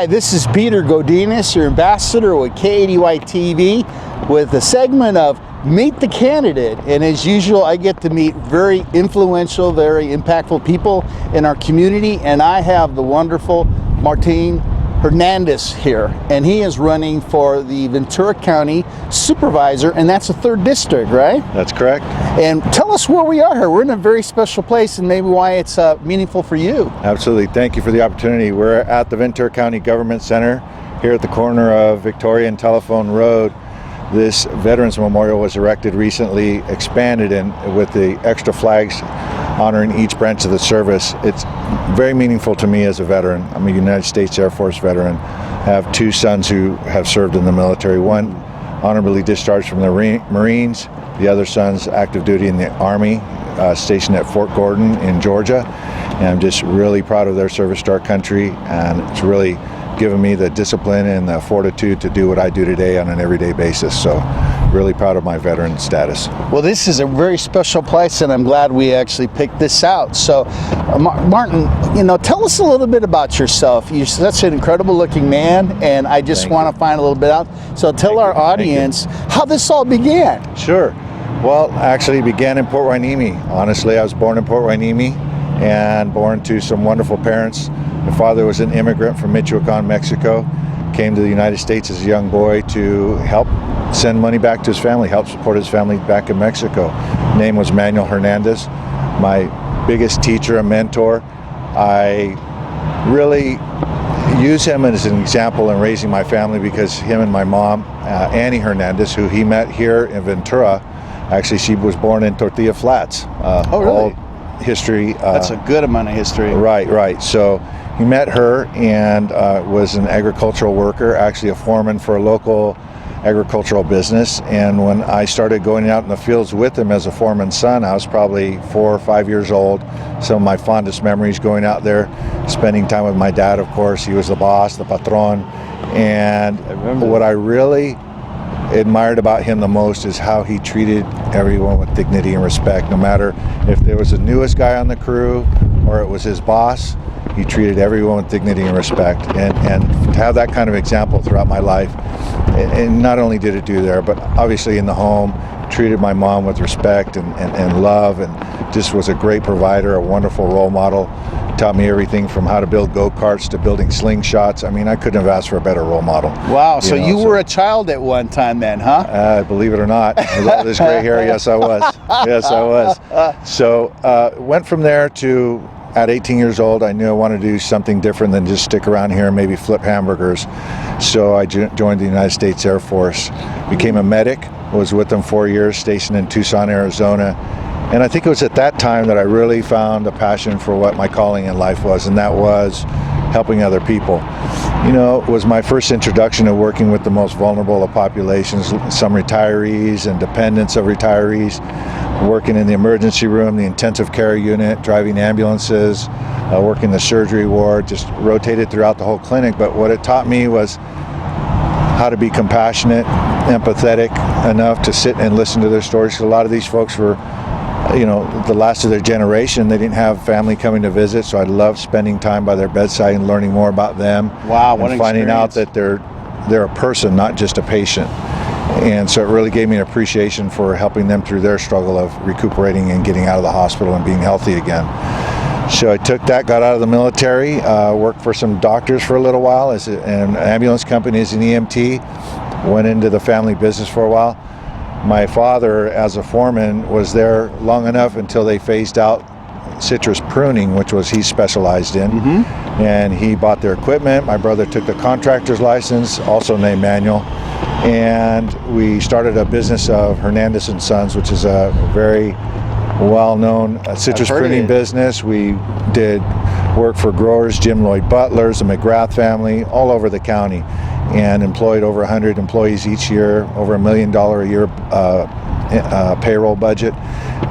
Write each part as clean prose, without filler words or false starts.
Hi, this is Peter Godinez, your ambassador with KADY TV, with a segment of Meet the Candidate. And as usual, I get to meet very influential, very impactful people in our community. And I have the wonderful Martin Hernandez here, and he is running for the Ventura County Supervisor, and that's the 3rd District, right? That's correct. And tell us where we are here. We're in a very special place, and maybe why it's meaningful for you. Absolutely. Thank you for the opportunity. We're at the Ventura County Government Center here at the corner of Victoria and Telephone Road. This Veterans Memorial was erected recently, expanded, and with the extra flags honoring each branch of the service. It's very meaningful to me as a veteran. I'm a United States Air Force veteran. I have 2 sons who have served in the military. One honorably discharged from the Marines. The other son's active duty in the Army, stationed at Fort Gordon in Georgia. And I'm just really proud of their service to our country, and it's really given me the discipline and the fortitude to do what I do today on an everyday basis. So really proud of my veteran status. Well, this is a very special place, and I'm glad we actually picked this out. So Martin, tell us a little bit about yourself. You're such an incredible looking man, and I just want to find a little bit out. So tell our audience how this all began. Sure. Well, actually it began in Port Hueneme. Honestly, I was born in Port Hueneme and born to some wonderful parents. My father was an immigrant from Michoacan, Mexico, came to the United States as a young boy to help send money back to his family, help support his family back in Mexico. His name was Manuel Hernandez, my biggest teacher and mentor. I really use him as an example in raising my family because him and my mom, Annie Hernandez, who he met here in Ventura, actually she was born in Tortilla Flats. Oh, really? History. That's a good amount of history. Right. So he met her and was an agricultural worker, actually a foreman for a local agricultural business. And when I started going out in the fields with him as a foreman's son, I was probably 4 or 5 years old. Some of my fondest memories going out there, spending time with my dad, of course. He was the boss, the patron. And what I really admired about him the most is how he treated everyone with dignity and respect. No matter if there was the newest guy on the crew or it was his boss, he treated everyone with dignity and respect. And to have that kind of example throughout my life, and not only did it do there, but obviously in the home, treated my mom with respect and love, and just was a great provider, a wonderful role model. Taught me everything from how to build go-karts to building slingshots. I mean, I couldn't have asked for a better role model. Wow, so you were a child at one time then, huh? Believe it or not, with all this gray hair, yes I was. Yes, I was. So went from there to, at 18 years old, I knew I wanted to do something different than just stick around here and maybe flip hamburgers. So I joined the United States Air Force, became a medic, was with them 4 years, stationed in Tucson, Arizona. And I think it was at that time that I really found a passion for what my calling in life was, and that was helping other people. It was my first introduction to working with the most vulnerable of populations, some retirees and dependents of retirees, working in the emergency room, the intensive care unit, driving ambulances, working the surgery ward, just rotated throughout the whole clinic. But what it taught me was how to be compassionate, empathetic enough to sit and listen to their stories. 'Cause a lot of these folks were the last of their generation. They didn't have family coming to visit, so I loved spending time by their bedside and learning more about them. Wow, what an finding out that they're a person, not just a patient. And so it really gave me an appreciation for helping them through their struggle of recuperating and getting out of the hospital and being healthy again. So I took that, got out of the military, worked for some doctors for a little while as an ambulance company as an EMT, went into the family business for a while. My father, as a foreman, was there long enough until they phased out citrus pruning, which was he specialized in. And he bought their equipment. My brother took the contractor's license, also named Manuel, and we started a business of Hernandez and Sons, which is a very well-known citrus pruning business. We did work for growers, Jim Lloyd Butlers, the McGrath family, all over the county, and employed over 100 employees each year, over $1 million a year payroll budget,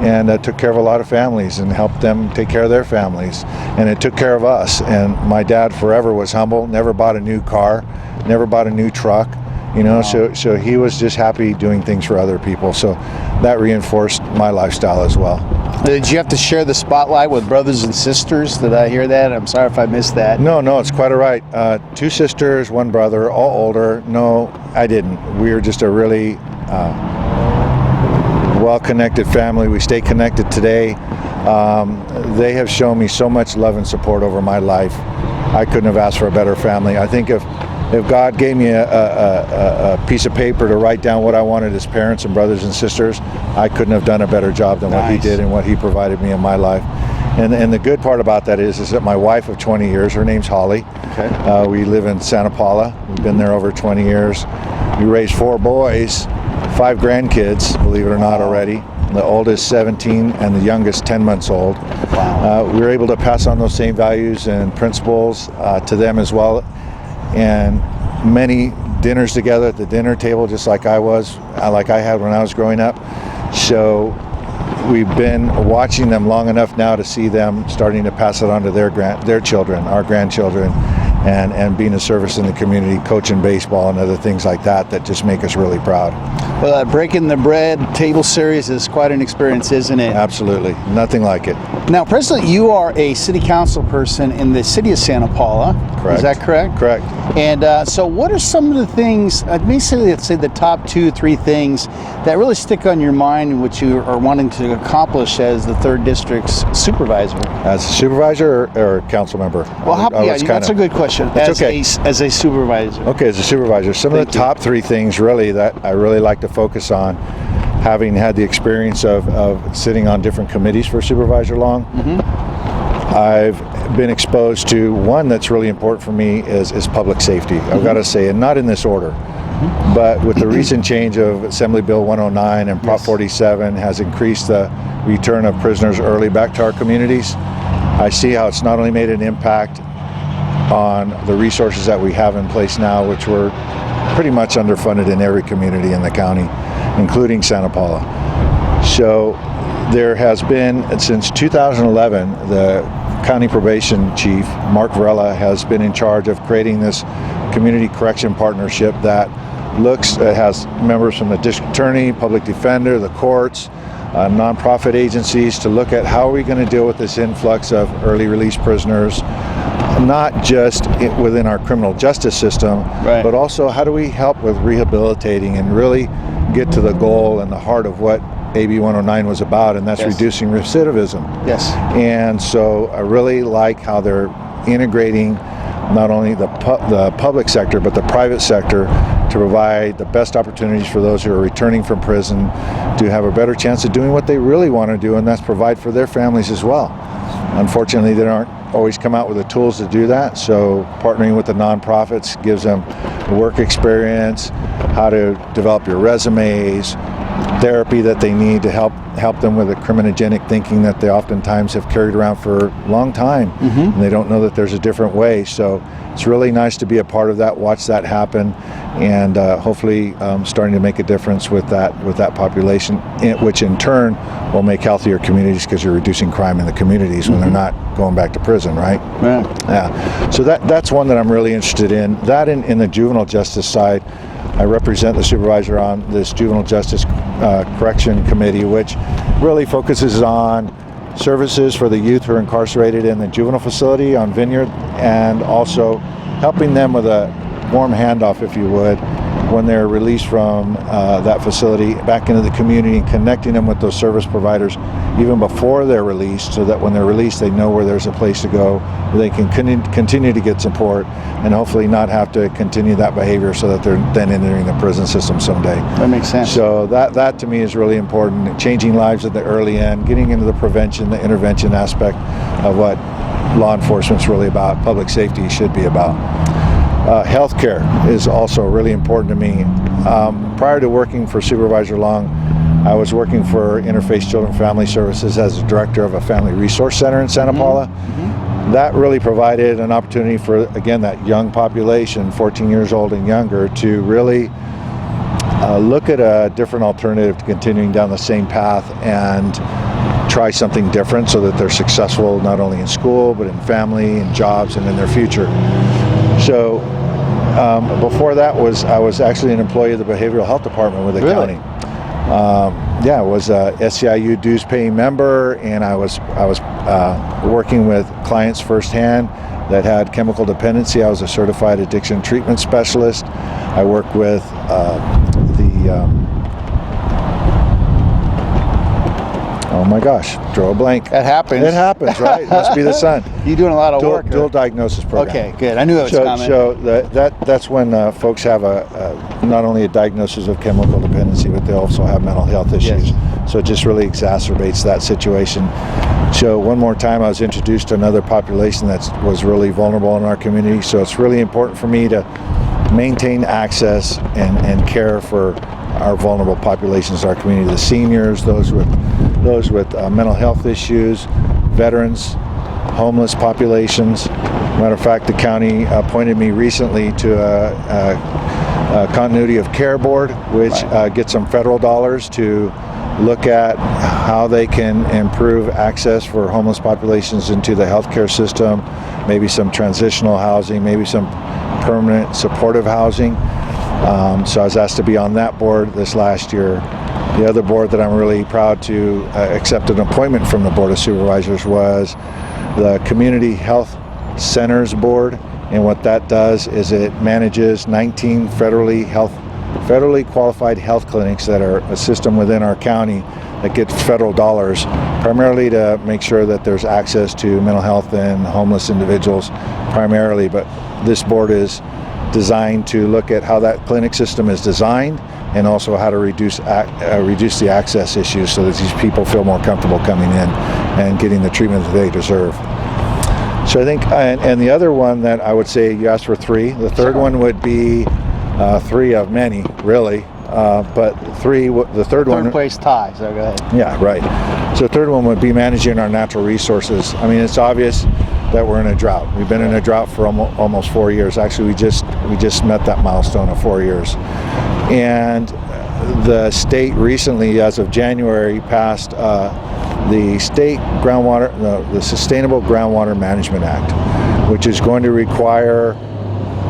and took care of a lot of families and helped them take care of their families, and it took care of us. And my dad forever was humble, never bought a new car, never bought a new truck, Wow. So he was just happy doing things for other people, so that reinforced my lifestyle as well. Did you have to share the spotlight with brothers and sisters? Did I hear that? I'm sorry if I missed that. No, it's quite all right. 2 sisters, 1 brother, all older. No, I didn't. We were just a really well-connected family. We stay connected today. They have shown me so much love and support over my life. I couldn't have asked for a better family. I think if God gave me a piece of paper to write down what I wanted as parents and brothers and sisters, I couldn't have done a better job than what he did and what he provided me in my life. And the good part about that is that my wife of 20 years, her name's Holly. Okay. We live in Santa Paula. We've been there over 20 years. We raised 4 boys, 5 grandkids, believe it or not already. The oldest 17 and the youngest 10 months old. Wow. We were able to pass on those same values and principles to them as well. And many dinners together at the dinner table, just like I had when I was growing up. So we've been watching them long enough now to see them starting to pass it on to their children, our grandchildren, and being a service in the community, coaching baseball and other things like that just make us really proud. Well, that Breaking the Bread table series is quite an experience, isn't it? Absolutely. Nothing like it. Now, presently, you are a city council person in the city of Santa Paula. Correct. Is that correct? Correct. And so what are some of the things, let's say the top 2 or 3 things that really stick on your mind and what you are wanting to accomplish as the 3rd District's supervisor? As a supervisor or council member? Well, that's a good question. As a supervisor. Okay, as a supervisor. Some of the top 3 things really that I really like to focus on, having had the experience of sitting on different committees for supervisor long, I've been exposed to one that's really important for me is public safety. I've got to say, and not in this order, but with the recent change of Assembly Bill 109 and Prop 47 has increased the return of prisoners early back to our communities. I see how it's not only made an impact on the resources that we have in place now, which were pretty much underfunded in every community in the county, including Santa Paula. So there has been, since 2011, the county probation chief, Mark Varela, has been in charge of creating this community correction partnership that has members from the district attorney, public defender, the courts, nonprofit agencies to look at how are we going to deal with this influx of early release prisoners, not just within our criminal justice system, but also how do we help with rehabilitating and really get to the goal and the heart of what AB 109 was about, and that's reducing recidivism. Yes. And so I really like how they're integrating not only the public sector but the private sector to provide the best opportunities for those who are returning from prison to have a better chance of doing what they really want to do, and that's provide for their families as well. Unfortunately, they don't always come out with the tools to do that, so partnering with the nonprofits gives them work experience, how to develop your resumes, therapy that they need to help them with the criminogenic thinking that they oftentimes have carried around for a long time, and they don't know that there's a different way. So it's really nice to be a part of that, watch that happen, and hopefully starting to make a difference with that population, which in turn will make healthier communities because you're reducing crime in the communities when they're not going back to prison, right? Yeah. So that's one that I'm really interested in. That in the juvenile justice side, I represent the supervisor on this juvenile justice correction committee, which really focuses on services for the youth who are incarcerated in the juvenile facility on Vineyard, and also helping them with a warm handoff, if you would, when they're released from that facility back into the community, and connecting them with those service providers even before they're released, so that when they're released they know where there's a place to go where they can continue to get support and hopefully not have to continue that behavior, so that they're then entering the prison system someday. That makes sense. So that to me is really important, changing lives at the early end, getting into the prevention, the intervention aspect of what law enforcement's really about, public safety should be about. Healthcare is also really important to me. Prior to working for Supervisor Long, I was working for Interface Children Family Services as a director of a family resource center in Santa Paula. That really provided an opportunity for, again, that young population, 14 years old and younger, to really look at a different alternative to continuing down the same path and try something different so that they're successful not only in school but in family and jobs and in their future. So before that I was actually an employee of the behavioral health department with the county. yeah, was a SEIU dues paying member, and I was working with clients firsthand that had chemical dependency. I was a certified addiction treatment specialist. I worked with oh my gosh, draw a blank. That happens. It happens, right? Must be the sun. You're doing a lot of work. Dual diagnosis program. Okay, good. I knew that was coming. So that's when folks have not only a diagnosis of chemical dependency, but they also have mental health issues. Yes. So it just really exacerbates that situation. So one more time, I was introduced to another population that was really vulnerable in our community. So it's really important for me to maintain access and care for our vulnerable populations in our community, the seniors, those with mental health issues, veterans, homeless populations. Matter of fact, the county appointed me recently to a continuity of care board, which gets some federal dollars to look at how they can improve access for homeless populations into the healthcare system, maybe some transitional housing, maybe some permanent supportive housing. So I was asked to be on that board this last year. The other board that I'm really proud to accept an appointment from the Board of Supervisors was the Community Health Centers Board. And what that does is it manages 19 federally qualified health clinics that are a system within our county that gets federal dollars, primarily to make sure that there's access to mental health and homeless individuals primarily. But this board is designed to look at how that clinic system is designed and also how to reduce the access issues so that these people feel more comfortable coming in and getting the treatment that they deserve. So I think, and the other one that I would say, you asked for three. The third one would be three of many, really. But the third one. Third place tie, so go ahead. Yeah, right. So the third one would be managing our natural resources. I mean, it's obvious that we're in a drought. We've been in a drought for almost 4 years. Actually, we just met that milestone of 4 years. And the state recently, as of January, passed the the Sustainable Groundwater Management Act, which is going to require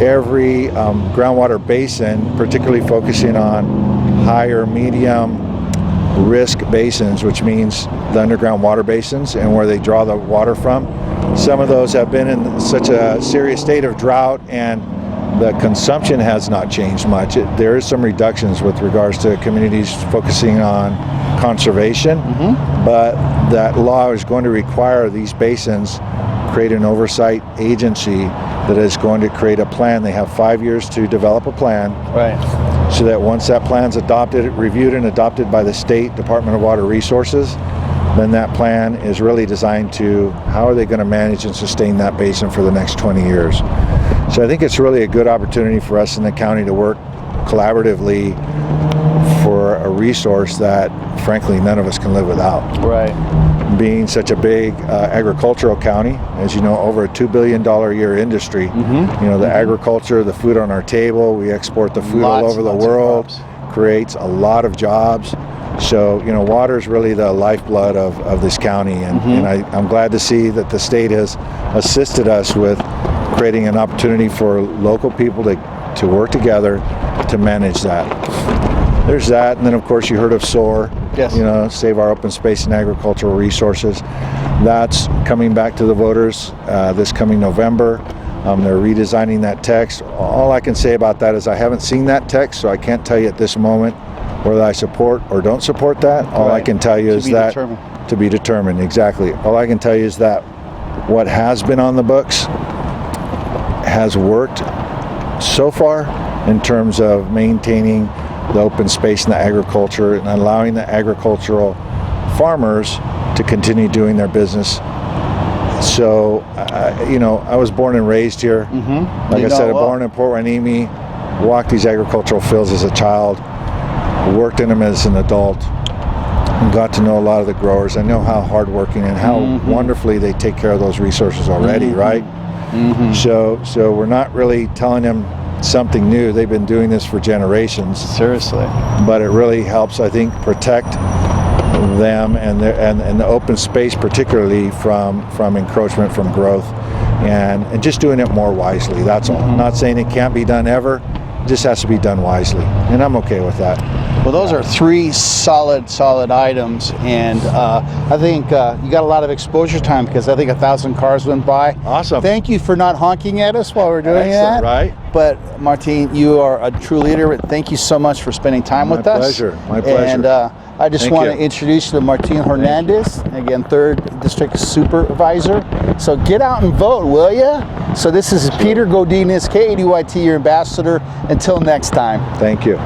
every groundwater basin, particularly focusing on high or medium risk basins, which means the underground water basins and where they draw the water from. Some of those have been in such a serious state of drought and the consumption has not changed much. There is some reductions with regards to communities focusing on conservation, but that law is going to require these basins create an oversight agency that is going to create a plan. They have 5 years to develop a plan. Right. So that once that plan's adopted, reviewed and adopted by the State Department of Water Resources, then that plan is really designed to how are they going to manage and sustain that basin for the next 20 years. So I think it's really a good opportunity for us in the county to work collaboratively for a resource that frankly none of us can live without. Right. Being such a big agricultural county, as you know, over a $2 billion a year industry, you know, the agriculture, the food on our table, we export the food all over the world, creates a lot of jobs. So, you know, water is really the lifeblood of this county, and I'm glad to see that the state has assisted us with creating an opportunity for local people to work together to manage that. There's that, and then of course you heard of SOAR, yes. You know, Save Our Open Space and Agricultural Resources. That's coming back to the voters this coming November. They're redesigning that text. All I can say about that is I haven't seen that text, so I can't tell you at this moment whether I support or don't support that. All I can tell you is that to be determined, exactly. All I can tell you is that what has been on the books has worked so far in terms of maintaining the open space in the agriculture and allowing the agricultural farmers to continue doing their business. So, you know, I was born and raised here. Like I said, born in Port Hueneme, walked these agricultural fields as a child, worked in them as an adult, and got to know a lot of the growers. I know how hardworking and how wonderfully they take care of those resources already, right? So we're not really telling them something new. They've been doing this for generations. Seriously. But it really helps, I think, protect them and the open space, particularly from encroachment, from growth, and just doing it more wisely. That's all. I'm not saying it can't be done ever, It just has to be done wisely, and I'm okay with that. Well, those are three solid items, and I think you got a lot of exposure time because I think 1,000 cars went by. Awesome. Thank you for not honking at us while we're doing Excellent, that. right? But Martin, you are a true leader. Thank you so much for spending time with us. My pleasure. And I just Thank want to you. introduce you to Martin Hernandez, again, 3rd District Supervisor. So get out and vote, will you? So this is Peter Godinez, KADYT, your ambassador. Until next time. Thank you.